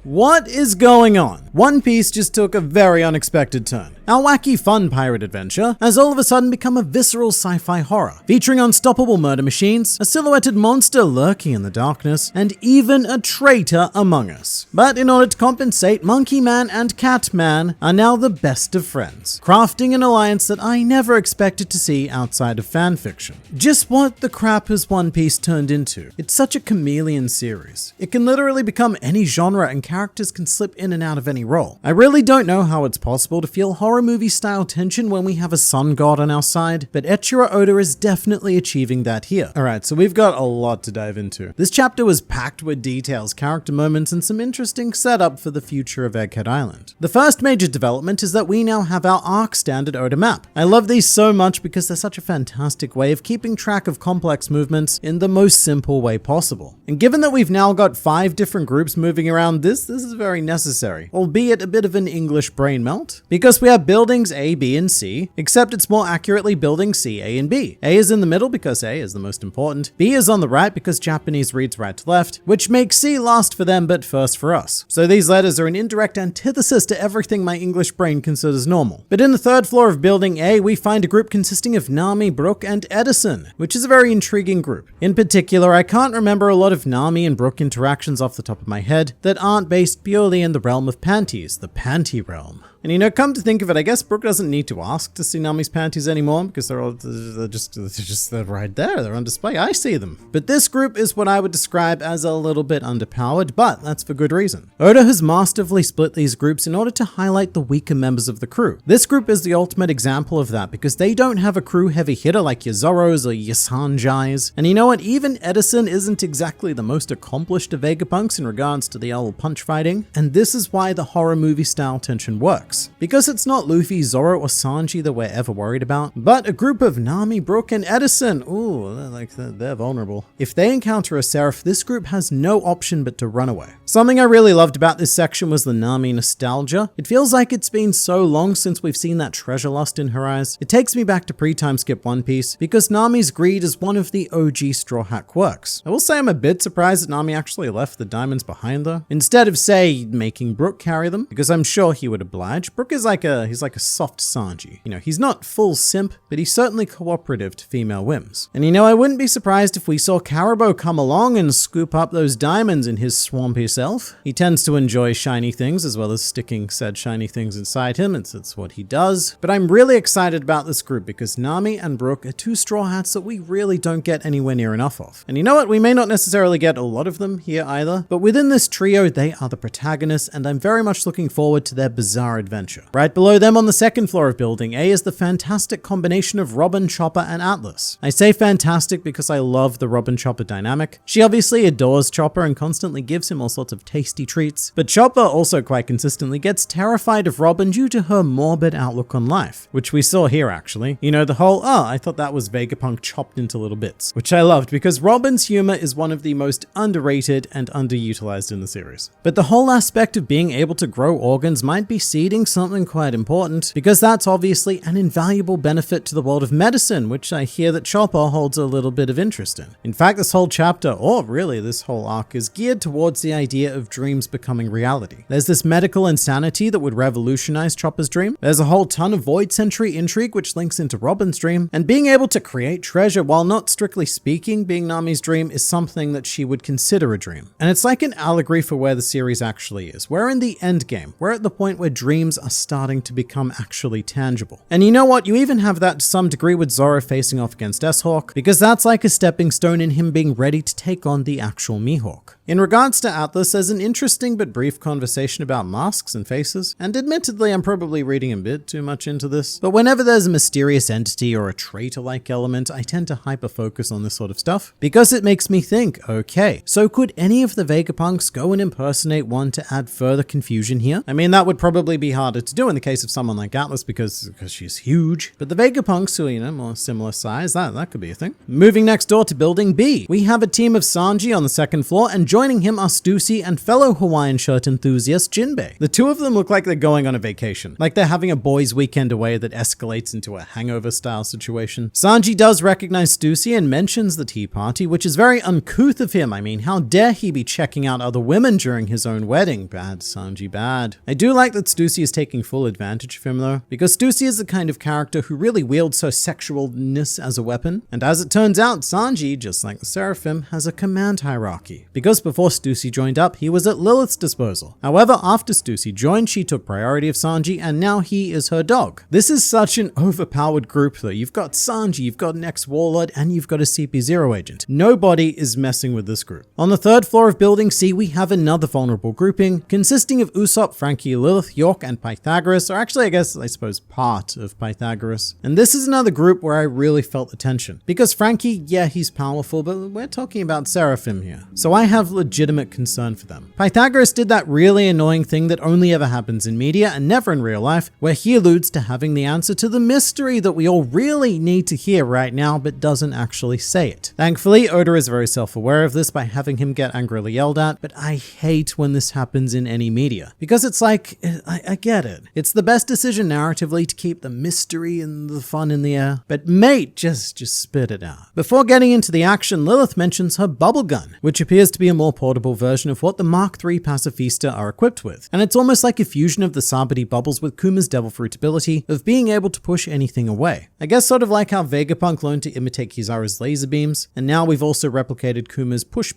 What is going on? One Piece just took a very unexpected turn. Our wacky fun pirate adventure has all of a sudden become a visceral sci-fi horror, featuring unstoppable murder machines, a silhouetted monster lurking in the darkness, and even a traitor among us. But in order to compensate, Monkey Man and Cat Man are now the best of friends, crafting an alliance that I never expected to see outside of fanfiction. Just what the crap has One Piece turned into? It's such a chameleon series. It can literally become any genre and characters can slip in and out of any role. I really don't know how it's possible to feel horror movie style tension when we have a sun god on our side, but Eiichiro Oda is definitely achieving that here. Alright, so we've got a lot to dive into. This chapter was packed with details, character moments, and some interesting setup for the future of Egghead Island. The first major development is that we now have our arc standard Oda map. I love these so much because they're such a fantastic way of keeping track of complex movements in the most simple way possible. And given that we've now got 5 different groups moving around, this is very necessary, albeit a bit of an English brain melt, because we have buildings A, B, and C, except it's more accurately building C, A, and B. A is in the middle because A is the most important, B is on the right because Japanese reads right to left, which makes C last for them but first for us. So these letters are an indirect antithesis to everything my English brain considers normal. But in the third floor of building A, we find a group consisting of Nami, Brooke, and Edison, which is a very intriguing group. In particular, I can't remember a lot of Nami and Brooke interactions off the top of my head that aren't based purely in the realm of panties, the panty realm. And you know, come to think of it, I guess Brooke doesn't need to ask to see Nami's panties anymore because they're just right there. They're on display. I see them. But this group is what I would describe as a little bit underpowered, but that's for good reason. Oda has masterfully split these groups in order to highlight the weaker members of the crew. This group is the ultimate example of that because they don't have a crew heavy hitter like your Zoros or your Sanjis. And you know what? Even Edison isn't exactly the most accomplished of Vegapunks in regards to the old punch fighting. And this is why the horror movie style tension works. Because it's not Luffy, Zoro, or Sanji that we're ever worried about, but a group of Nami, Brooke, and Edison. Ooh, they're vulnerable. If they encounter a Seraph, this group has no option but to run away. Something I really loved about this section was the Nami nostalgia. It feels like it's been so long since we've seen that treasure lust in her eyes. It takes me back to pre-time skip One Piece, because Nami's greed is one of the OG Straw Hat quirks. I will say I'm a bit surprised that Nami actually left the diamonds behind though, instead of, say, making Brooke carry them, because I'm sure he would oblige. Brooke is he's like a soft Sanji. You know, he's not full simp, but he's certainly cooperative to female whims. And you know, I wouldn't be surprised if we saw Caribou come along and scoop up those diamonds in his swampy self. He tends to enjoy shiny things as well as sticking said shiny things inside him. It's what he does. But I'm really excited about this group because Nami and Brooke are 2 Straw Hats that we really don't get anywhere near enough of. And you know what? We may not necessarily get a lot of them here either, but within this trio, they are the protagonists and I'm very much looking forward to their bizarre adventure. Right below them on the second floor of building A is the fantastic combination of Robin, Chopper, and Atlas. I say fantastic because I love the Robin Chopper dynamic. She obviously adores Chopper and constantly gives him all sorts of tasty treats, but Chopper also quite consistently gets terrified of Robin due to her morbid outlook on life, which we saw here actually. You know, the whole, oh, I thought that was Vegapunk chopped into little bits, which I loved because Robin's humor is one of the most underrated and underutilized in the series. But the whole aspect of being able to grow organs might be seeding something quite important, because that's obviously an invaluable benefit to the world of medicine, which I hear that Chopper holds a little bit of interest in. In fact, this whole chapter, or really this whole arc, is geared towards the idea of dreams becoming reality. There's this medical insanity that would revolutionize Chopper's dream. There's a whole ton of Void Century intrigue which links into Robin's dream, and being able to create treasure while not strictly speaking being Nami's dream is something that she would consider a dream. And it's like an allegory for where the series actually is. We're in the end game. We're at the point where dreams are starting to become actually tangible. And you know what? You even have that to some degree with Zoro facing off against S-Hawk, because that's like a stepping stone in him being ready to take on the actual Mihawk. In regards to Atlas, there's an interesting but brief conversation about masks and faces, and admittedly I'm probably reading a bit too much into this, but whenever there's a mysterious entity or a traitor-like element, I tend to hyper-focus on this sort of stuff, because it makes me think, okay, so could any of the Vegapunks go and impersonate one to add further confusion here? I mean, that would probably be harder to do in the case of someone like Atlas because she's huge, but the Vegapunks who are, you know, more similar size, that could be a thing. Moving next door to building B, we have a team of Sanji on the second floor and joining him are Stussy and fellow Hawaiian shirt enthusiast Jinbei. The two of them look like they're going on a vacation, like they're having a boys' weekend away that escalates into a hangover-style situation. Sanji does recognize Stussy and mentions the tea party, which is very uncouth of him. I mean, how dare he be checking out other women during his own wedding? Bad, Sanji, bad. I do like that Stussy is taking full advantage of him though, because Stussy is the kind of character who really wields her sexualness as a weapon. And as it turns out, Sanji, just like the Seraphim, has a command hierarchy. Because before Stussy joined up, he was at Lilith's disposal. However, after Stussy joined, she took priority of Sanji, and now he is her dog. This is such an overpowered group though. You've got Sanji, you've got an ex-warlord, and you've got a CP0 agent. Nobody is messing with this group. On the third floor of Building C, we have another vulnerable grouping, consisting of Usopp, Frankie, Lilith, York, and Pythagoras, or actually I suppose part of Pythagoras. And this is another group where I really felt the tension. Because Frankie, yeah, he's powerful, but we're talking about Seraphim here. So I have legitimate concern for them. Pythagoras did that really annoying thing that only ever happens in media and never in real life, where he alludes to having the answer to the mystery that we all really need to hear right now, but doesn't actually say it. Thankfully, Oda is very self-aware of this by having him get angrily yelled at, but I hate when this happens in any media. Because it's like, I get it. It's the best decision narratively to keep the mystery and the fun in the air, but mate, just spit it out. Before getting into the action, Lilith mentions her bubble gun, which appears to be a more portable version of what the Mark III Pacifista are equipped with. And it's almost like a fusion of the Sabati bubbles with Kuma's Devil Fruit ability of being able to push anything away. I guess sort of like how Vegapunk learned to imitate Kizaru's laser beams, and now we've also replicated Kuma's push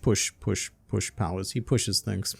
powers. He pushes things.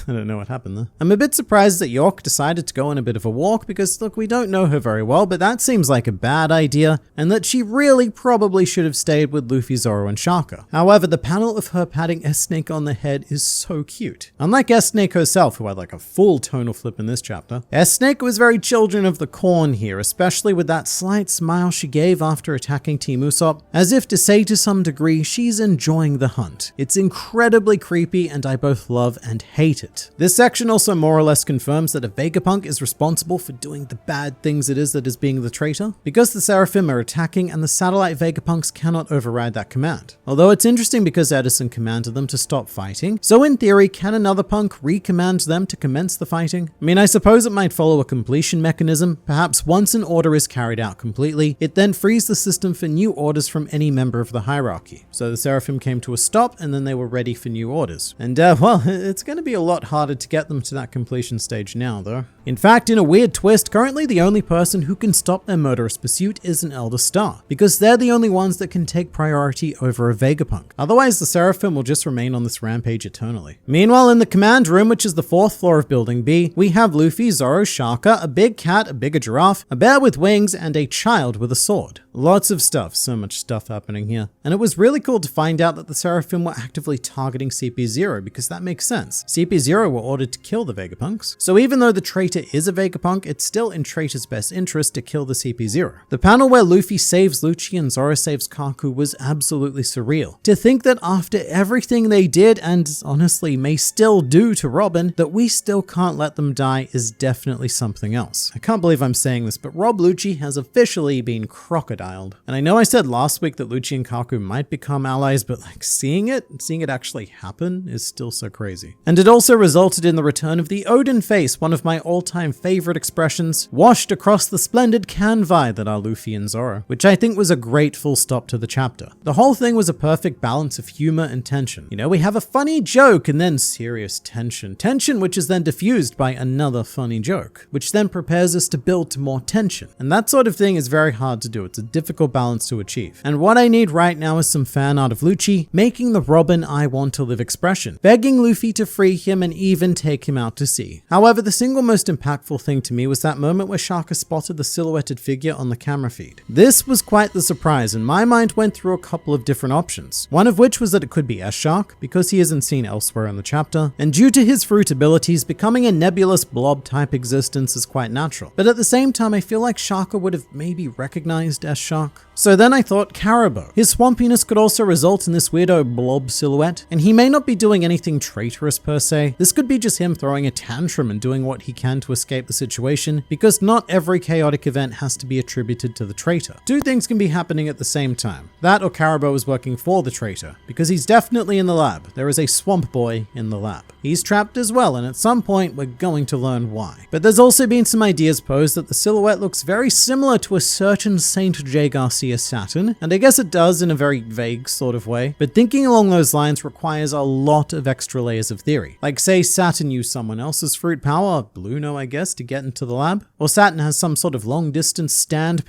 I don't know what happened there. I'm a bit surprised that York decided to go on a bit of a walk because, look, we don't know her very well, but that seems like a bad idea, and that she really probably should have stayed with Luffy, Zoro, and Shaka. However, the panel of her patting S-Snake on the head is so cute. Unlike S-Snake herself, who had like a full tonal flip in this chapter, S-Snake was very Children of the Corn here, especially with that slight smile she gave after attacking Team Usopp, as if to say to some degree she's enjoying the hunt. It's incredibly creepy, and I both love and hate it. This section also more or less confirms that a Vegapunk is responsible for doing the bad things it is that is being the traitor, because the Seraphim are attacking and the satellite Vegapunks cannot override that command. Although it's interesting because Edison commanded them to stop fighting, so in theory, can another punk recommand them to commence the fighting? I mean, I suppose it might follow a completion mechanism. Perhaps once an order is carried out completely, it then frees the system for new orders from any member of the hierarchy. So the Seraphim came to a stop, and then they were ready for new orders. And well, it's going to be a lot harder to get them to that completion stage now, though. In fact, in a weird twist, currently the only person who can stop their murderous pursuit is an Elder Star, because they're the only ones that can take priority over a Vegapunk. Otherwise, the Seraphim will just remain on this rampage eternally. Meanwhile, in the command room, which is the 4th floor of Building B, we have Luffy, Zoro, Shaka, a big cat, a bigger giraffe, a bear with wings, and a child with a sword. Lots of stuff, so much stuff happening here. And it was really cool to find out that the Seraphim were actively targeting CP0, because that makes sense. CP0 were ordered to kill the Vegapunks, so even though the traitor is a Vegapunk, it's still in Traitor's best interest to kill the CP0. The panel where Luffy saves Lucci and Zoro saves Kaku was absolutely surreal. To think that after everything they did, and honestly may still do to Robin, that we still can't let them die is definitely something else. I can't believe I'm saying this, but Rob Lucci has officially been crocodiled. And I know I said last week that Lucci and Kaku might become allies, but like seeing it actually happen is still so crazy. And it also resulted in the return of the Odin face, one of my all-time favorite expressions, washed across the splendid canvi that are Luffy and Zoro, which I think was a great full stop to the chapter. The whole thing was a perfect balance of humor and tension. You know, we have a funny joke and then serious tension. Tension which is then diffused by another funny joke, which then prepares us to build to more tension. And that sort of thing is very hard to do. It's a difficult balance to achieve. And what I need right now is some fan art of Lucci making the Robin I want to live expression, begging Luffy to free him and even take him out to sea. However, the single most impactful thing to me was that moment where Shaka spotted the silhouetted figure on the camera feed. This was quite the surprise, and my mind went through a couple of different options. One of which was that it could be S-Shark, because he isn't seen elsewhere in the chapter, and due to his fruit abilities, becoming a nebulous blob type existence is quite natural. But at the same time, I feel like Shaka would have maybe recognized S-Shark. So then I thought Caribou. His swampiness could also result in this weirdo blob silhouette, and he he may not be doing anything traitorous per se. This could be just him throwing a tantrum and doing what he can to escape the situation, because not every chaotic event has to be attributed to the traitor. Two things can be happening at the same time. That or Caribou is working for the traitor, because he's definitely in the lab. There is a swamp boy in the lab. He's trapped as well, and at some point we're going to learn why. But there's also been some ideas posed that the silhouette looks very similar to a certain Saint J. Garcia Saturn, and I guess it does in a very vague sort of way, but thinking along those lines requires a lot of extra layers of theory. Like say Saturn used someone else's fruit power, Bluno I guess, to get into the lab, or Saturn has some sort of long distance stand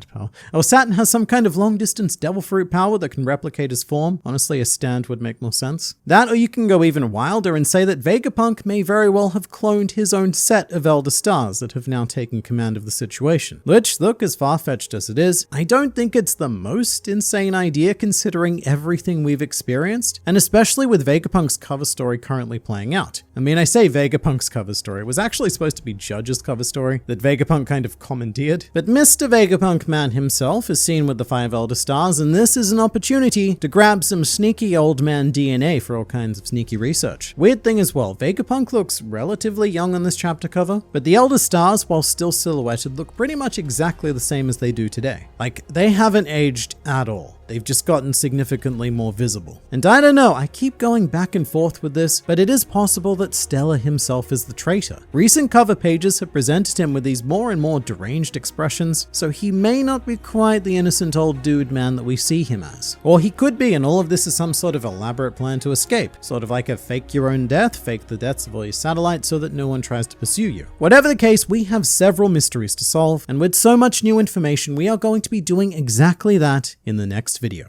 power, or Saturn has some kind of long distance devil fruit power that can replicate his form. Honestly, a stand would make more sense. That, or you can go even wilder and say that Vegapunk may very well have cloned his own set of Elder Stars that have now taken command of the situation. Which, look, as far-fetched as it is, I don't think it's the most insane idea considering everything we've experienced, and especially with Vegapunk's cover story currently playing out. I mean, I say Vegapunk's cover story. It was actually supposed to be Judge's cover story that Vegapunk kind of commandeered, but Mr. Vegapunk man himself is seen with the 5 Elder Stars, and this is an opportunity to grab some sneaky old man DNA for all kinds of sneaky research. Weird thing as well, Vegapunk looks relatively young on this chapter cover, but the Elder Stars, while still silhouetted, look pretty much exactly the same as they do today. Like, they haven't aged at all. They've just gotten significantly more visible. And I don't know, I keep going back and forth with this, but it is possible that Stella himself is the traitor. Recent cover pages have presented him with these more and more deranged expressions, so he may not be quite the innocent old dude man that we see him as. Or he could be, and all of this is some sort of elaborate plan to escape, sort of like a fake your own death, fake the deaths of all your satellites so that no one tries to pursue you. Whatever the case, we have several mysteries to solve, and with so much new information, we are going to be doing exactly that in the next video.